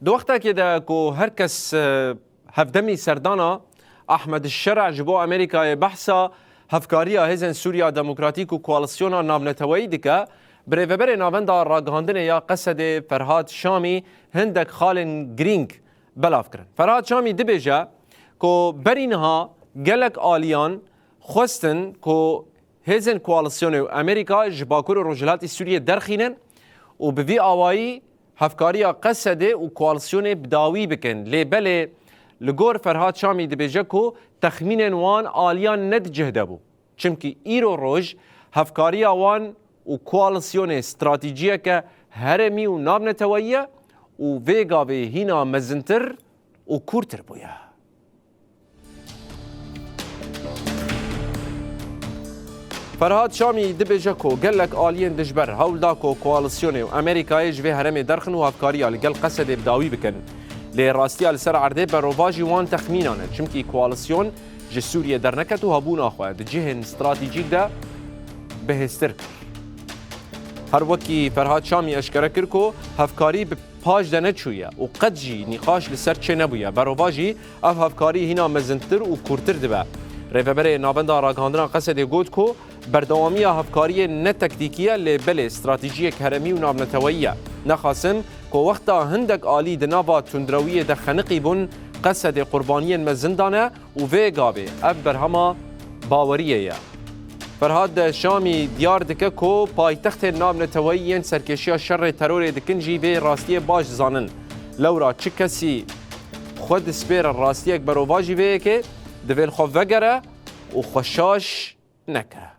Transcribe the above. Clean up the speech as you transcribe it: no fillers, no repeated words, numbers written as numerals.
دو وقتا كده كو هركس هفدمي سردانا أحمد الشرع جبو أمريكا بحثا هفكاريا هزن سوريا ديمقراطيك و كواليسيونا نابنتوي ديكا بريفبر نافندا راغاندن يا قصد فرهاد شامي هندك خالن جرينج بلافكرن فرهاد شامي دبيجا كو برينها جلك آليان خواستن كو هزن كواليسيون أمريكا جباكور رجلات سوريا درخينن و بفي آوائي هفكاريا قصده و كواليسيون بداوي بكن لبلي لگور فرهاد شامي دبيجكو تخمين وان آليان ند جهدبو چمكي ايرو روج هفكاريا وان و كواليسيون استراتيجية که هرمي و نابنتوية و فيغا في هنا مزنتر و كورتر بويا فرهاد شامي دبيجكو قالك آليان دجبر هول داكو كواليسيون و امريكا يجوي هرمي درخن و هفكاريا لقل قصد بداوي بكن لراستيا لسر عرضه بروفاجي وان تخمينانا چمكي كواليسيون جي سوريا درنكت و هبون اخوة دجهن استراتيجيك ده بهستر هر وكي فرهاد شامي اشكره كركو هفكاري بپاش ده نچويا و قد جي نقاش لسر چه نبويا بروفاجي اف هفكاري هنا مزنتر و كورتر دبا ريفبر نابندا راغاندنا قصد يقول كو بردوامية هفكارية نتكتيكية لبلي استراتيجية هرمي و نابنتوية نخاسم كو وقتا هندك آلي دنابا تندروية دخنقي بون قصد قربانيا مزندانة و فيغابي أبر هما باورية فرهاد شامي ديار دكا كو بايتخت نابنتوية سركشيا شر ترور دكنجي في راستية باش زانن لورا چه كسي خود سبير الراستية بروفاجي فيكي دفل خو وگره و خوشاش نکه